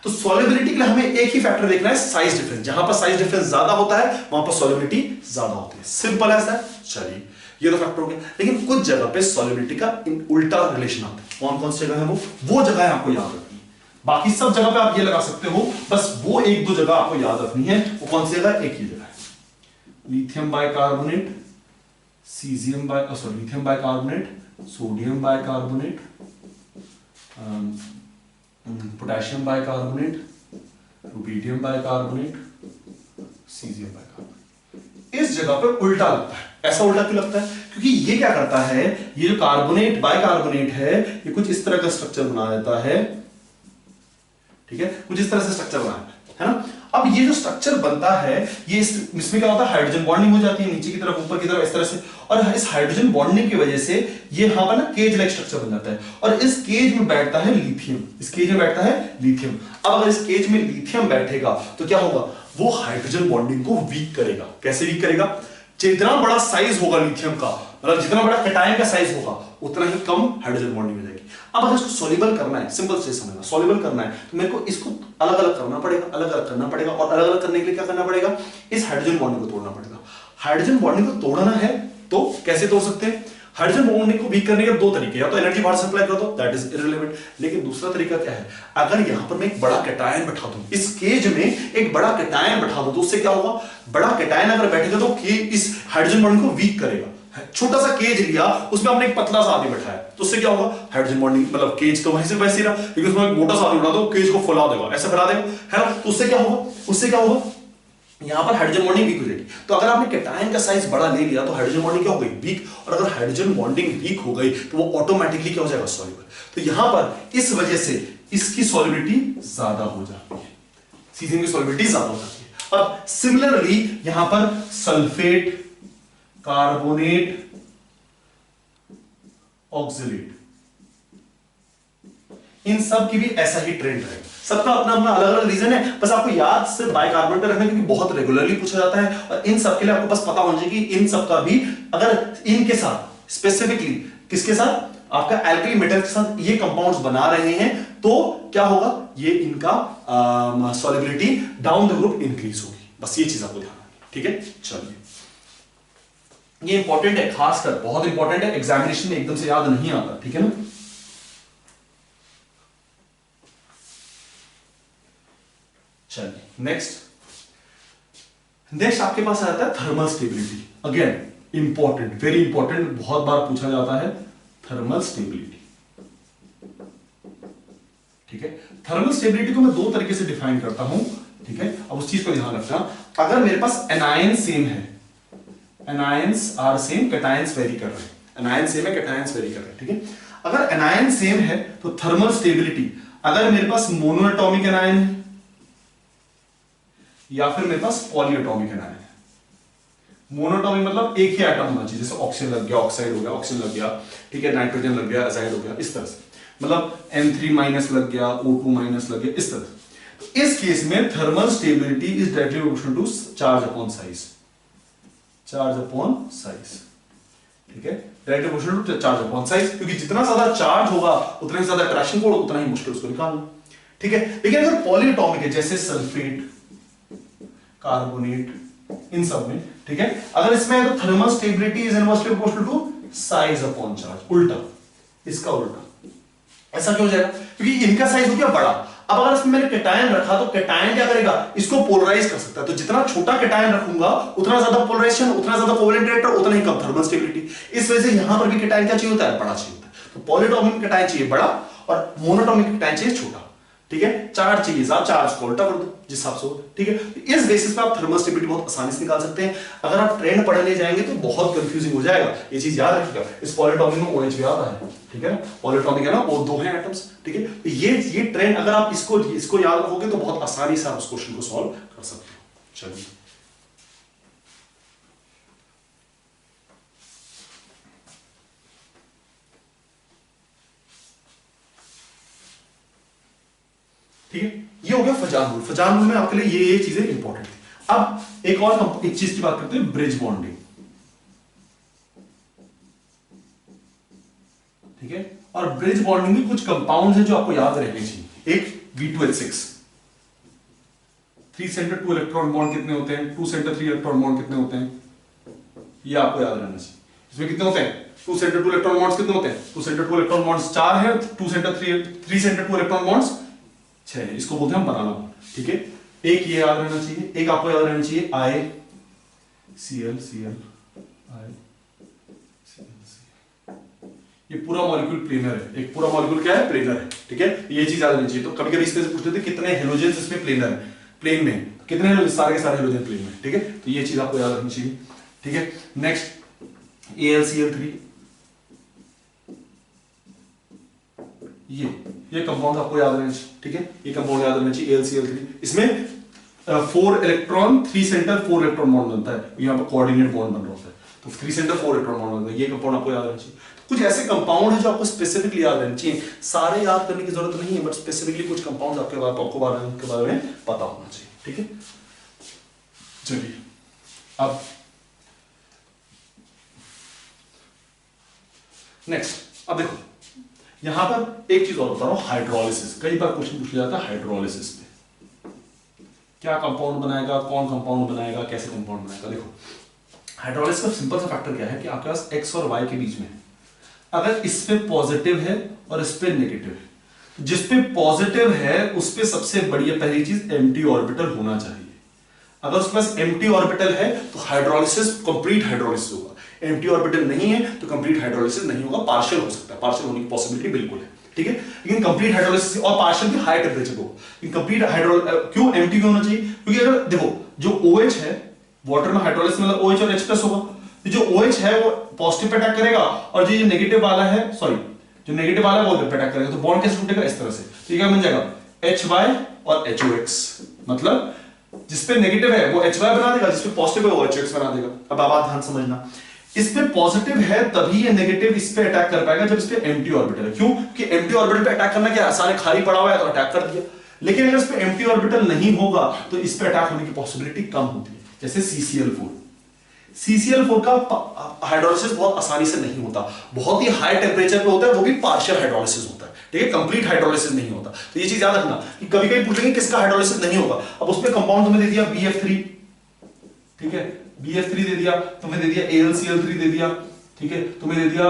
तो सॉल्युबिलिटी के लिए हमें एक ही फैक्टर देखना है, साइज डिफरेंस। जहां पर साइज डिफरेंस ज्यादा होता है वहां पर सॉल्युबिलिटी ज्यादा होती है, सिंपल है सर। चलिए ये तो फैक्टर हो गया, लेकिन कुछ जगह पे सॉल्युबिलिटी का उल्टा रिलेशन आता है। कौन कौन सी जगह है वो जगह है आपको याद रखनी है। बाकी सब जगह पे आप ये लगा सकते हो, बस वो एक दो जगह आपको याद रखनी है। वो कौन सी जगह, एक ही जगह है, lithium bicarbonate, lithium bicarbonate, sodium bicarbonate, potassium bicarbonate, rubidium bicarbonate, caesium bicarbonate. इस जगह पे उल्टा लगता है। ऐसा उल्टा क्यों लगता है, क्योंकि ये क्या करता है, ये जो कार्बोनेट बाइकार्बोनेट है ये कुछ इस तरह का स्ट्रक्चर बना देता है, ठीक है, कुछ इस तरह से स्ट्रक्चर बना है ना। अब ये जो स्ट्रक्चर बनता है ये इसमें क्या होता है, हाइड्रोजन बॉन्डिंग हो जाती है नीचे की तरफ ऊपर की तरफ इस तरह से, और इस हाइड्रोजन बॉन्डिंग की वजह से ये यहां पर ना केज लाइक स्ट्रक्चर बन जाता है, और इस केज में बैठता है लिथियम, इस केज में बैठता है लिथियम। अब अगर इस केज में लिथियम बैठेगा तो क्या होगा, वो हाइड्रोजन बॉन्डिंग को वीक करेगा। कैसे वीक करेगा, जितना बड़ा साइज होगा लिथियम का, मतलब जितना बड़ा कैटायन का साइज होगा उतना ही कम हाइड्रोजन बॉन्डिंग हो जाएगी। अब अगर इसको सॉल्युबल करना है, सिंपल से समझना, सॉल्युबल करना है तो मेरे को इसको अलग अलग करना पड़ेगा, अलग अलग करना पड़ेगा, और अलग अलग करने के लिए क्या करना पड़ेगा, इस हाइड्रोजन बॉन्डिंग को तोड़ना पड़ेगा। हाइड्रोजन बॉन्डिंग को तोड़ना है तो कैसे तोड़ सकते हैं, हाइड्रोजन बॉन्डिंग को वीक करने के दो तरीके, या तो एनर्जी बाहर सप्लाई कर दो, दैट इज इररिलेवेंट, लेकिन दूसरा तरीका क्या है, अगर यहां पर मैं एक बड़ा कैटायन बैठा दूं, इस केज में एक बड़ा कैटायन बैठा दूं तो उससे क्या होगा, बड़ा कैटायन अगर बैठेगा तो इस हाइड्रोजन बॉन्डिंग को वीक करेगा। छोटा सा केज लिया, उसमें आपने एक पतला सा आदमी बैठाया तो उससे क्या होगा, हाइड्रोजन बॉन्डिंग मतलब केज तो वहीं से वैसे ही रहा, लेकिन उसमें एक मोटा सा आदमी उड़ा दो केज को फैला देगा, ऐसा फैला देगा, है ना। तो उससे क्या होगा, उससे क्या होगा, यहां पर हाइड्रोजन बॉन्डिंग वीक हो जाएगी। तो अगर आपने कैटायन का साइज बड़ा ले लिया तो हाइड्रोजन बॉन्डिंग क्या हो गई, वीक, और अगर हाइड्रोजन बॉन्डिंग वीक हो गई तो वो ऑटोमेटिकली क्या हो जाएगा, सॉल्युबल। तो यहां पर इस वजह से इसकी सॉल्युबिलिटी ज्यादा हो जाती है, सीजियम की सॉल्युबिलिटी ज्यादा हो जाती है। अब सिमिलरली यहां पर सल्फेट, कार्बोनेट, ऑक्सलेट, इन सब की भी ऐसा ही ट्रेंड है। सबका अपना अपना अलग अलग रीजन है, बस आपको याद सिर्फ बाइकार्बोनेट पे रखना क्योंकि बहुत रेगुलरली पूछा जाता है, और इन सब के लिए आपको बस पता होना चाहिए कि इन सब का भी अगर इनके साथ स्पेसिफिकली किसके साथ, आपका एल्कली मेटल के साथ ये कंपाउंड्स बना रहे हैं तो क्या होगा, ये इनका solubility down the group increase होगी। बस ये चीज आपको ध्यान रखनी, ठीक है। चलिए ये इंपॉर्टेंट है, खासकर बहुत इंपॉर्टेंट है, एग्जामिनेशन में एकदम से याद नहीं आता, ठीक है ना। चलिए नेक्स्ट आपके पास आ जाता है thermal stability. Again important, very important, बहुत बार पूछा जाता है थर्मल स्टेबिलिटी, ठीक है। थर्मल स्टेबिलिटी को मैं दो तरीके से डिफाइन करता हूं, ठीक है। अब उस चीज को ध्यान रखना, अगर मेरे पास एनायन सेम है, anions are same, cations vary कर रहे हैं, एनायन सेम है, कैटायंस वेरी कर रहे हैं, ठीक है। अगर एनायन सेम है तो थर्मल स्टेबिलिटी, अगर मेरे पास मोनोएटॉमिक एनायन है या फिर मेरे पास पॉलीएटॉमिक एनायन है, मोनोएटॉमिक मतलब एक ही एटम होना चाहिए, जैसे ऑक्सीजन लग गया, ऑक्साइड हो गया, ऑक्सीजन लग गया, ठीक है, नाइट्रोजन लग गया, एजाइड हो गया, इस तरह से, मतलब N3 माइनस लग गया, O2 माइनस लग गया, इस तरह से। इस केस में thermal stability is directly proportional to charge upon size, charge upon size, ठीक है, directly proportional to charge upon size, क्योंकि जितना ज्यादा चार्ज होगा उतना ही ज्यादा अट्रैक्शन कोड, उतना ही मुश्किल उसको निकालना, ठीक है। लेकिन अगर पॉलीएटॉमिक है जैसे सल्फेट, कार्बोनेट, इन सब में, ठीक है, अगर इसमें है तो thermal stability is inversely proportional to size upon charge, उल्टा, इसका उल्टा। ऐसा क्यों हो जाएगा? क्योंकि इनका साइज हो गया बड़ा। अब अगर इसमें मैंने कैटायन रखा तो कैटायन क्या करेगा, इसको पोलराइज कर सकता है। तो जितना छोटा कैटायन रखूंगा उतना ज्यादा पोलराइजेशन, उतना ज्यादा कोवेलेंट रिएक्टर, उतना ही कम थर्मल स्टेबिलिटी। इस वजह से यहां पर भी कैटायन क्या चाहिए होता है, बड़ा चाहिए होता है। तो पॉलीएटॉमिक कैटायन चाहिए बड़ा और मोनोटॉमिक कैटायन चाहिए छोटा, ठीक है। चार्ज चाहिए ज्यादा, चार्ज को उल्टा कर दो जिस हिसाब से हो, ठीक है। तो इस बेसिस पे आप थर्मल स्टेबिलिटी बहुत आसानी से निकाल सकते हैं। अगर आप ट्रेंड पढ़ने जाएंगे तो बहुत कंफ्यूजिंग हो जाएगा, ये चीज याद रखिएगा। इस पॉलीएटॉमिक में OH भी आता है, ठीक है ना, पॉलीएटॉमिक है ना, वो दो हैं एटम्स, ठीक है। तो ये ट्रेंड अगर आप इसको याद रखोगे तो बहुत आसानी से आप उस क्वेश्चन को सॉल्व कर सकते हो। चलिए ठीक है, ये हो गया फजान रूल। फजान रूल में आपके लिए ये चीजें इंपॉर्टेंट थी। अब एक चीज की बात करते हैं, ब्रिज बॉन्डिंग, ठीक है। और ब्रिज बॉन्डिंग में कुछ कंपाउंड है जो आपको याद रहने चाहिए। एक V2H6, 3 सेंटर 2 इलेक्ट्रॉन बॉन्ड कितने होते हैं, 2 सेंटर 3 इलेक्ट्रॉन बॉन्ड कितने होते हैं, ये आपको याद रहना चाहिए। इसमें कितने होते हैं, 2 सेंटर 2 इलेक्ट्रॉन बॉन्ड्स कितने होते हैं, 2 सेंटर 2 इलेक्ट्रॉन बॉन्ड्स 4 है, 3 सेंटर 2 इलेक्ट्रॉन बॉन्ड्स 6 है। इसको बोलते हैं हम बनाना बॉन्ड, ठीक है। एक ये याद रहना चाहिए, एक आपको याद रहना चाहिए ICl, ये पूरा मॉलिक्यूल प्लेनर है। एक पूरा मॉलिक्यूल क्या है, प्लेनर है, ठीक है। ये चीज याद रहनी चाहिए। तो कभी कभी इसमें से पूछते थे कितने हेलोजेंस इसमें प्लेनर है, प्लेन में कितने हेलोजेंस, सारे के सारे हेलोजन प्लेन में, ठीक है। तो ये चीज आपको याद रखनी चाहिए, ठीक है। नेक्स्ट AlCl3, ये कंपाउंड आपको याद रहना चाहिए, ठीक है। ये कंपाउंड याद रहना चाहिए AlCl3। इसमें 4 इलेक्ट्रॉन 3 सेंटर 4 इलेक्ट्रॉन बॉन्ड बनता है, यहाँ पर कोऑर्डिनेट बॉन्ड बन रहा होता है, तो 3 सेंटर 4 इलेक्ट्रॉन बॉन्ड बनता है। ये कंपाउंड आपको याद रहना चाहिए। कुछ ऐसे कंपाउंड है जो आपको स्पेसिफिकली याद रहने चाहिए, सारे याद करने की जरूरत नहीं है, बट स्पेसिफिकली कुछ कंपाउंड आपके बारे में पता होना चाहिए, ठीक है। चलिए अब नेक्स्ट, अब देखो यहां पर एक चीज और बता रहा हूं, हाइड्रोलिसिस। कई बार क्वेश्चन पूछा जाता है हाइड्रोलिसिस पे, क्या कंपाउंड बनाएगा, कौन कंपाउंड बनाएगा, कैसे कंपाउंड बनाएगा। देखो हाइड्रोलिसिस का सिंपल सा फैक्टर क्या है कि आपके पास X और Y के बीच में है। अगर इस पे पॉजिटिव है और इस पे नेगेटिव है, जिस पे पॉजिटिव है उस पे सबसे बढ़िया पहली चीज एम्प्टी ऑर्बिटल होना चाहिए। अगर उसके पास एम्प्टी ऑर्बिटल है तो हाइड्रोलिसिस कंप्लीट हाइड्रोलिसिस होगा, एम्प्टी ऑर्बिटल नहीं है तो कंप्लीट हाइड्रोलिसिस नहीं होगा, पार्शियल हो सकता है, पार्शियल होने की पॉसिबिलिटी बिल्कुल है, ठीक है। लेकिन कंप्लीट हाइड्रोलिसिस और पार्शियल भी हाई टेंपरेचर पे होगा। कंप्लीट हाइड्रो क्यों एम्प्टी क्यों होना चाहिए, क्योंकि अगर देखो जो OH है, वाटर में हाइड्रोलिसिस मतलब OH और H+ होगा, तो जो OH है वो पॉजिटिव पे अटैक करेगा और जो नेगेटिव वाला है, सॉरी जो नेगेटिव वाला है वो पे अटैक करेगा। तो बॉन्ड कैसे टूटेगा, इस तरह से। तो ये क्या बन जाएगा, HY और HOX, मतलब जिसपे नेगेटिव है वो HY बना देगा, जिसपे पॉजिटिव है वो HOX बना देगा। अब आप ध्यान समझना, इस पे पॉजिटिव है तभी ये नेगेटिव इस पे अटैक कर पाएगा जब इस पे एम्प्टी ऑर्बिटल है। क्यों, कि एम्प्टी ऑर्बिटल पे अटैक करना क्या आसान है, खाली पड़ा हुआ है तो अटैक कर दिया। लेकिन अगर इस पे एम्प्टी ऑर्बिटल नहीं होगा तो इस पे अटैक होने की पॉसिबिलिटी कम होती है। जैसे CCl4 का हाइड्रोलिसिस बहुत आसानी से नहीं होता, बहुत ही हाई टेंपरेचर पे होता है, वो भी पार्शियल हाइड्रोलिसिस होता है, ठीक है, कंप्लीट हाइड्रोलिसिस नहीं होता। तो ये चीज याद रखना कि कभी कभी पूछेंगे किसका हाइड्रोलिसिस नहीं होगा। अब उसमें कंपाउंड तुम्हें दे दिया BF3, ठीक है, BF3 दे दिया, तुम्हें दे दिया AlCl3 दे दिया, ठीक है, तुम्हें दे दिया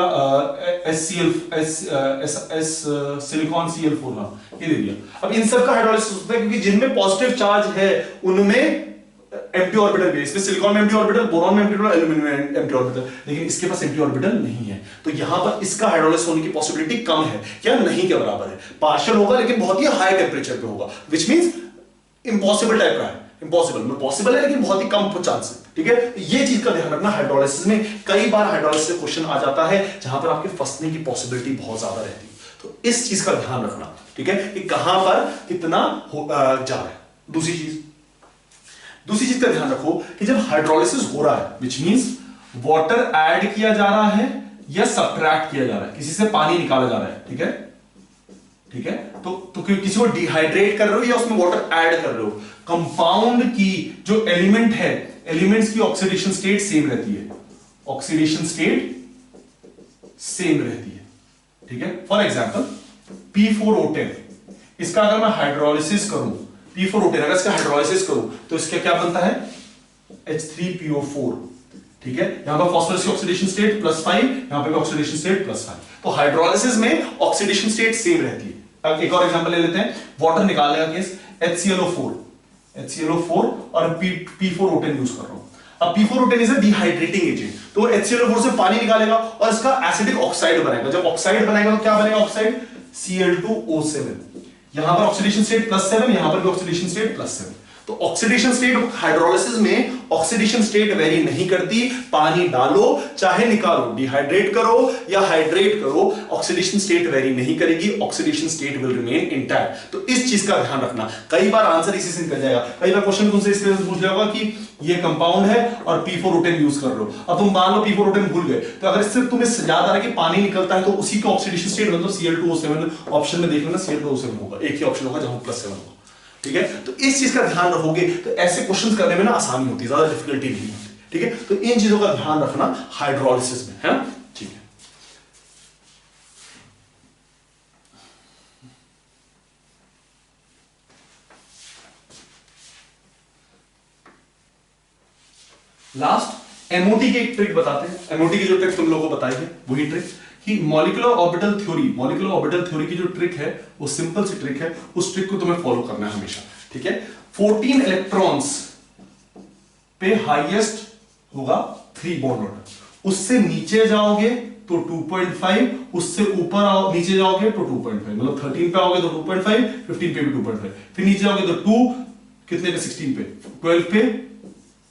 सिलिकॉन Cl4, हाँ ये दे दिया। अब इन सब का हाइड्रोलिसिस होता है क्योंकि जिनमें पॉजिटिव चार्ज है उनमें एम्प्टी ऑर्बिटल भी है। इसमें सिलिकॉन में एम्प्टी ऑर्बिटल, बोरॉन में एम्प्टी ऑर्बिटल, एल्यूमिनियम में एम्प्टी ऑर्बिटल, लेकिन इसके पास एम्प्टी ऑर्बिटल नहीं है। तो यहां पर इसका हाइड्रोलिसिस होने की पॉसिबिलिटी कम है, क्या नहीं के बराबर है, पार्शियल होगा लेकिन बहुत ही हाई टेंपरेचर पे होगा, व्हिच मींस इंपॉसिबल टाइप का है। इंपॉसिबल में पॉसिबल है लेकिन बहुत ही कम चांस है, ठीक है। ये चीज का ध्यान रखना, हाइड्रोलिसिस में कई बार हाइड्रोलिसिस क्वेश्चन आ जाता है जहां पर आपके फंसने की पॉसिबिलिटी बहुत ज्यादा रहती है। तो इस चीज का ध्यान रखना, ठीक है, कि कहां पर कितना जा रहा है। दूसरी चीज का ध्यान रखो कि जब हाइड्रोलिसिस हो रहा है, व्हिच मींस वाटर ऐड किया जा रहा है या सब्ट्रैक्ट किया जा रहा है, किसी से पानी निकाला जा रहा है, ठीक है, ठीक है, तो किसी को डिहाइड्रेट कर रहे हो या उसमें वाटर ऐड कर रहे हो। कंपाउंड की जो एलिमेंट है, एलिमेंट्स की ऑक्सीडेशन स्टेट सेम रहती है, ऑक्सीडेशन स्टेट सेम रहती है, ठीक है। फॉर एग्जांपल P4O10, इसका अगर मैं हाइड्रोलिसिस करूं, P4O10 अगर इसका हाइड्रोलिसिस करूं तो इसका क्या बनता है, H3PO4, ठीक है। यहां पर फास्फोरस की ऑक्सीडेशन स्टेट +5, यहां पर भी ऑक्सीडेशन स्टेट +5, तो हाइड्रोलिसिस में ऑक्सीडेशन स्टेट सेम रहती है। अब एक और एग्जांपल ले लेते हैं, वाटर निकालने का केस, HClO4 और P4O10 यूज कर रहा हूं। अब P4O10 is a dehydrating agent, तो HClO4 से पानी निकालेगा और इसका एसिडिक ऑक्साइड बनाएगा। जब ऑक्साइड बनाएगा तो क्या बनेगा, ऑक्साइड Cl2O7, यहां पर ऑक्सीडेशन स्टेट +7, यहां पर भी ऑक्सीडेशन स्टेट +7। तो ऑक्सीडेशन स्टेट हाइड्रोलिसिस में ऑक्सीडेशन स्टेट वेरी नहीं करती, पानी डालो चाहे निकालो, डिहाइड्रेट करो या हाइड्रेट करो, ऑक्सीडेशन स्टेट वेरी नहीं करेगी, oxidation state will remain intact. तो इस चीज का ध्यान रखना, कई बार आंसर इसी से निकल जाएगा। कई बार क्वेश्चन तुमसे इस तरह से पूछ जाएगा कि ये कंपाउंड है और P4O10 यूज कर रहे हो, अब तुम मान लो P4O10 भूल गए, तो अगर इससे तुम्हें याद आ रहा है कि पानी निकलता है तो उसी का ऑक्सीडेशन स्टेट मतलब Cl2O7 ऑप्शन में देख लेना, Cl2O7 होगा, एक ही ऑप्शन होगा जहां +7 होगा, ठीक है। तो इस चीज का ध्यान रखोगे तो ऐसे क्वेश्चंस करने में ना आसानी होती है, ज्यादा डिफिकल्टी नहीं होती, ठीक है। तो इन चीजों का ध्यान रखना हाइड्रोलिसिस में, है ना, ठीक है। लास्ट एमओटी की एक ट्रिक बताते हैं। एमओटी की जो ट्रिक तुम लोगों को बताई है वही ट्रिक कि मॉलिक्यूलर ऑर्बिटल थ्योरी की जो ट्रिक है वो सिंपल सी ट्रिक है, उस ट्रिक को तुम्हें फॉलो करना है हमेशा, ठीक है। 14 इलेक्ट्रॉन्स पे हाईएस्ट होगा 3 बॉन्ड ऑर्डर, उससे नीचे जाओगे तो 2.5, उससे ऊपर आओ नीचे जाओगे तो 2.5, मतलब 13 पे आओगे तो 2.5, 15 पे भी 2.5, फिर नीचे जाओगे तो 2, कितने पे, 16 पे, 12 पे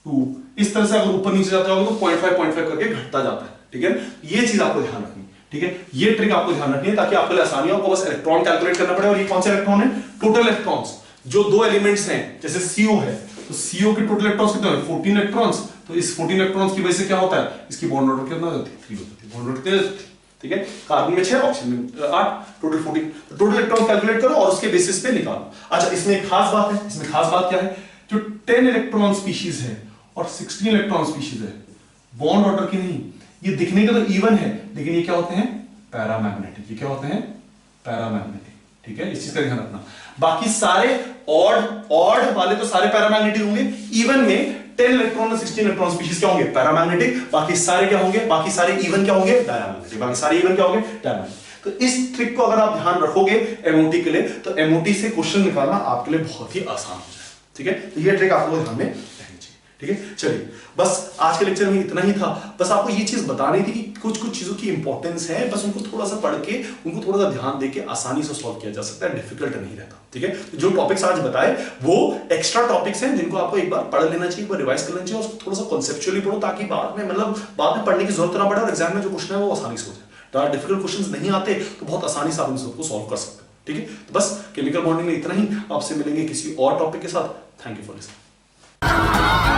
2, इस तरह से अगर ऊपर नीचे जाते जाओगे तो 0.5 करके घटता जाता है, ठीक है। ये चीज आपको ध्यान रखनी, ठीक है, ये ट्रिक आपको ध्यान रखनी है ताकि आपके लिए आसानी हो, आपको बस इलेक्ट्रॉन कैलकुलेट करना पड़े। और ये कौन से इलेक्ट्रॉन है, टोटल इलेक्ट्रॉन्स, जो 2 एलिमेंट्स हैं, जैसे CO है तो CO के टोटल इलेक्ट्रॉन्स कितने हैं, 14 इलेक्ट्रॉन्स, तो इस 14 इलेक्ट्रॉन्स की वजह से क्या होता है, इसकी बॉन्ड ऑर्डर कितना हो जाती है, 3 हो जाती है, बॉन्ड ऑर्डर कितनी होती है, ठीक है। कार्बन में 6, ऑक्सीजन में 8, टोटल 14, तो टोटल इलेक्ट्रॉन कैलकुलेट करो और उसके बेसिस पे निकालो। अच्छा, इसमें एक खास बात है, इसमें खास बात क्या है, जो 10 इलेक्ट्रॉन स्पीशीज है और 16 इलेक्ट्रॉन स्पीशीज है, बॉन्ड ऑर्डर की नहीं, ये दिखने का तो इवन है लेकिन ये क्या होते हैं, पैरामैग्नेटिक। ये क्या होते हैं, पैरामैग्नेटिक, ठीक है, इस चीज का ध्यान रखना। बाकी सारे ऑड वाले तो सारे पैरामैग्नेटिक होंगे, इवन में 10 इलेक्ट्रॉन और 16 इलेक्ट्रॉन स्पीशीज क्या होंगे, पैरामैग्नेटिक, बाकी सारे क्या होंगे, बाकी सारे इवन क्या होंगे, डायमैग्नेटिक, बाकी सारे इवन क्या होंगे, डायमैग्नेटिक। तो इस ट्रिक को अगर आप ध्यान रखोगे एमओटी के लिए, तो एमओटी से क्वेश्चन निकालना आपके लिए बहुत ही आसान हो जाए, ठीक है। तो ये ट्रिक आपको ध्यान में रखनी चाहिए, ठीक है। चलिए, बस आज के लेक्चर में इतना ही था, बस आपको ये चीज बतानी थी कि कुछ कुछ चीजों की इंपॉर्टेंस है, बस उनको थोड़ा सा पढ़ के, उनको थोड़ा सा ध्यान देके आसानी से सॉल्व किया जा सकता है, डिफिकल्ट नहीं रहता, ठीक है। तो जो टॉपिक्स आज बताए वो एक्स्ट्रा टॉपिक्स हैं जिनको आपको एक बार पढ़ लेना चाहिए, एक बार रिवाइज कर लेना चाहिए और थोड़ा सा कॉन्सेप्चुअली पढ़ो, ताकि बाद में पढ़ने की जरूरत ना पड़े और एग्जाम में जो क्वेश्चन है वो आसानी से हो जाए। डिफिकल्ट क्वेश्चंस नहीं आते तो बहुत आसानी से आप इन सबको सॉल्व कर सकते हैं, ठीक है। तो बस केमिकल बॉन्डिंग में इतना ही, आपसे मिलेंगे किसी और टॉपिक के साथ। Thank you for listening.